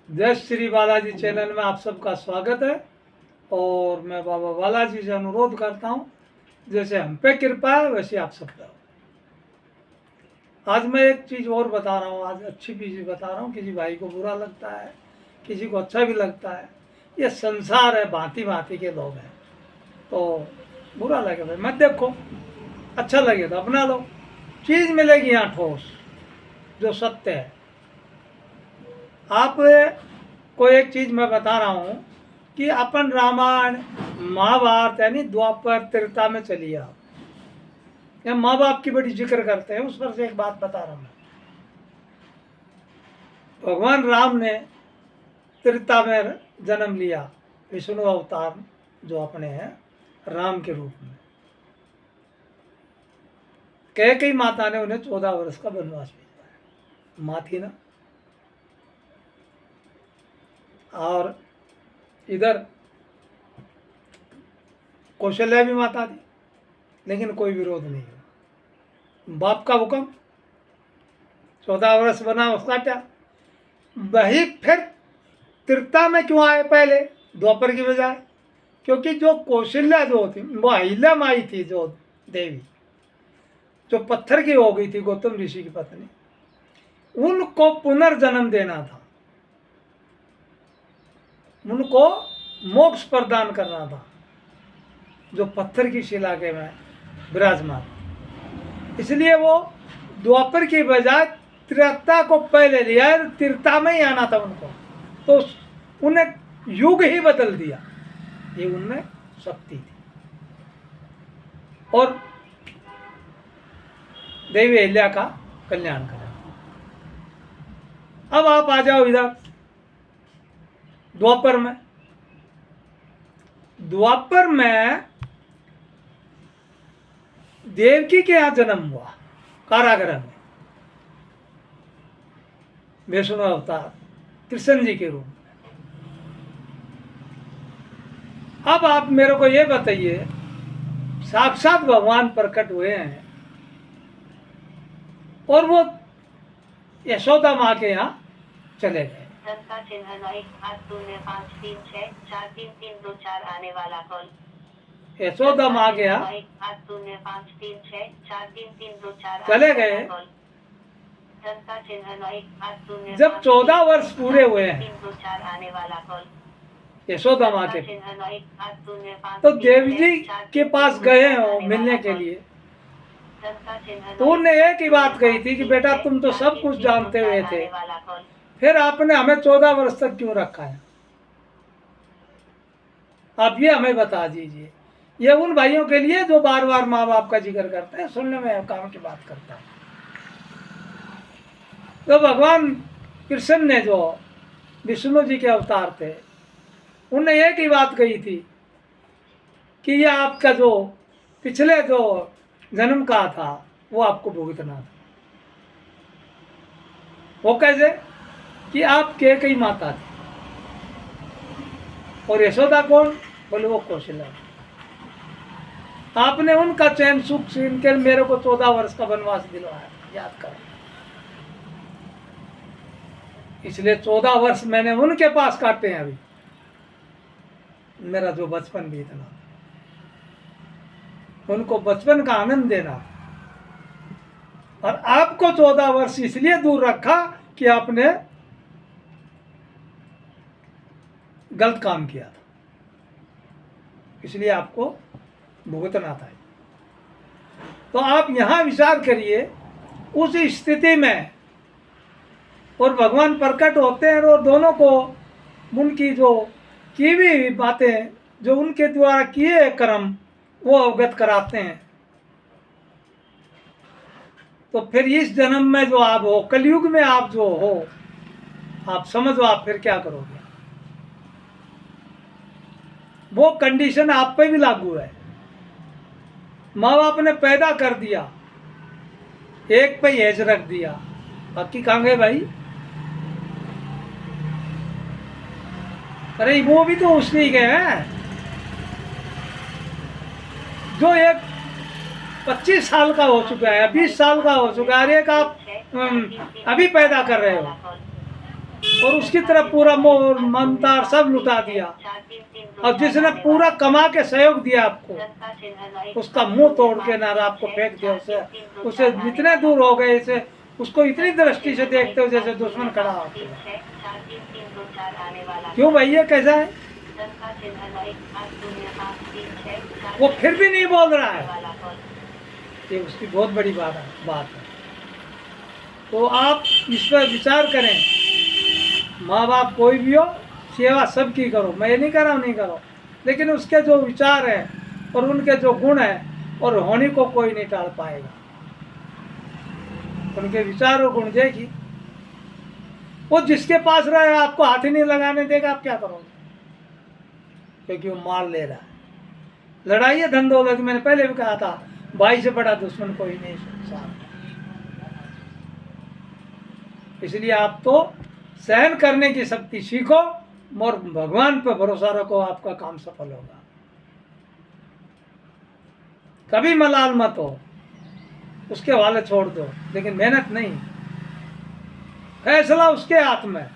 जय श्री बालाजी चैनल में आप सबका स्वागत है। और मैं बाबा बालाजी से अनुरोध करता हूँ, जैसे हम पे कृपा है वैसे आप सब पे हो। आज मैं एक चीज़ और बता रहा हूँ, आज अच्छी चीज़ बता रहा हूँ। किसी भाई को बुरा लगता है, किसी को अच्छा भी लगता है। ये संसार है, भांति भांति के लोग हैं, तो बुरा लगे भाई मत देखो, अच्छा लगे तो अपना लो। चीज़ मिलेगी यहाँ ठोस, जो सत्य है। आप को एक चीज़ मैं बता रहा हूँ कि अपन रामायण महाभारत यानी द्वापर त्रेता में चलिए आप, या माँ बाप की बड़ी जिक्र करते हैं, उस पर से एक बात बता रहा हूँ मैं। भगवान राम ने त्रेता में जन्म लिया, विष्णु अवतार जो अपने हैं राम के रूप में। कैकेयी माता ने उन्हें 14 वर्ष का वनवास भेजा, माँ थी ना। और इधर कौशल्या भी माता थी, लेकिन कोई विरोध नहीं हुआ। बाप का हुक्म, 14 वर्ष बना उसका क्या। वही फिर त्रेता में क्यों आए पहले द्वापर की बजाय? क्योंकि जो कौशल्या जो थी वो अहिल्या माई थी, जो देवी जो पत्थर की हो गई थी, गौतम ऋषि की पत्नी, उनको पुनर्जन्म देना था, उनको मोक्ष प्रदान करना था, जो पत्थर की शिला के में विराजमान। इसलिए वो द्वापर की बजाय त्रेता को पहले लिया, त्रेता में ही आना था उनको, तो उन्हें युग ही बदल दिया। ये उनमें शक्ति थी। और देवी अहिल्या का कल्याण करें। अब आप आ जाओ इधर द्वापर में। द्वापर में देवकी के यहाँ जन्म हुआ, कारागृह में, विष्णु अवतार कृष्ण जी के रूप में। अब आप मेरे को ये बताइए, साक्षात भगवान प्रकट हुए हैं और वो यशोदा माँ के यहाँ चले गए। आने वाला कॉल यशोदा माँ के यहाँ चले गए। जब 14 वर्ष पूरे हुए हैं यशोदा माँ के, तो देवी जी के पास गए हो मिलने के लिए। तो उन्हें एक ही बात कही थी कि बेटा तुम तो सब कुछ जानते हुए थे, फिर आपने हमें 14 वर्ष तक क्यों रखा है? आप ये हमें बता दीजिए। ये उन भाइयों के लिए जो बार बार माँ बाप का जिक्र करते हैं, सुनने में काम की बात करता है। तो भगवान कृष्ण ने जो विष्णु जी के अवतार थे, उन्हें एक ही बात कही थी कि ये आपका जो पिछले जो जन्म का था वो आपको भुगतना था। वो कैसे? कि आप कैकेयी माता थी और यशोदा कौन? बोले वो कौशल्या। आपने उनका चैन सुख छीन कर मेरे को 14 वर्ष का वनवास दिलवाया, याद करो। इसलिए 14 वर्ष मैंने उनके पास काटे हैं। अभी मेरा जो बचपन बीतना, उनको बचपन का आनंद देना, और आपको 14 वर्ष इसलिए दूर रखा कि आपने गलत काम किया था, इसलिए आपको भुगतना था। तो आप यहां विचार करिए, उस स्थिति में और भगवान प्रकट होते हैं और दोनों को उनकी जो की भी बातें, जो उनके द्वारा किए कर्म, वो अवगत कराते हैं। तो फिर इस जन्म में जो आप हो, कलयुग में आप जो हो, आप समझो आप फिर क्या करोगे। वो कंडीशन आप पे भी लागू है। माँ बाप ने पैदा कर दिया, एक पे एज रख दिया, बाकी कहाँ गए भाई? अरे वो भी तो उसने ही गए हैं जो एक 25 साल का हो चुका है, 20 साल का हो चुका है, और एक आप अभी पैदा कर रहे हो। और उसकी तरफ पूरा मोह ममता सब लुटा दिया। अब जिसने पूरा कमा के सहयोग दिया आपको, उसका मुंह तोड़ के नारा आपको फेंक दिया, उसे इतने दूर हो गए, इसे उसको इतनी दृष्टि से देखते हो जैसे दुश्मन खड़ा हो। क्यों भैया, कैसा है? वो फिर भी नहीं बोल रहा है, ये उसकी बहुत बड़ी बात है। तो आप इस पर विचार करें। माँ बाप कोई भी हो, सेवा सबकी करो, मैं ये नहीं कह रहा हूँ नहीं करो, लेकिन उसके जो विचार है और उनके जो गुण है और होने को कोई नहीं टाल पाएगा। उनके विचार और गुण देखिए, वो जिसके पास रहे आपको हाथ ही नहीं लगाने देगा, आप क्या करोगे? क्योंकि वो मार ले रहा है। लड़ाई है धन दौलत, मैंने पहले भी कहा था, भाई से बड़ा दुश्मन कोई नहीं संसार। इसलिए आप तो सहन करने की शक्ति सीखो और भगवान पर भरोसा रखो, आपका काम सफल होगा। कभी मलाल मत हो, उसके हवाले छोड़ दो, लेकिन मेहनत नहीं। फैसला उसके हाथ में,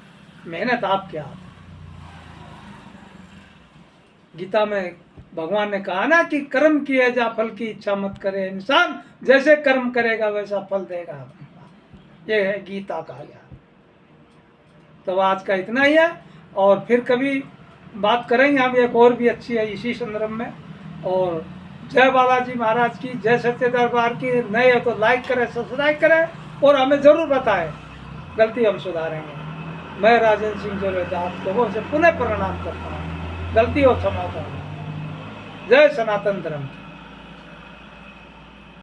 मेहनत आपके हाथ। गीता में भगवान ने कहा ना कि कर्म किए जा फल की इच्छा मत करे, इंसान जैसे कर्म करेगा वैसा फल देगा। ये है गीता का ज्ञान। तो आज का इतना ही है, और फिर कभी बात करेंगे हम, एक और भी अच्छी है इसी संदर्भ में। और जय बालाजी महाराज की, जय सत्य दरबार की। नए हो तो लाइक करें, सब्सक्राइब करें और हमें ज़रूर बताएं, गलती हम सुधारेंगे। मैं राजेंद्र सिंह जोरेदा आप लोगों से पुनः प्रणाम करता हूँ, गलती हो क्षमा करो। जय सनातन धर्म।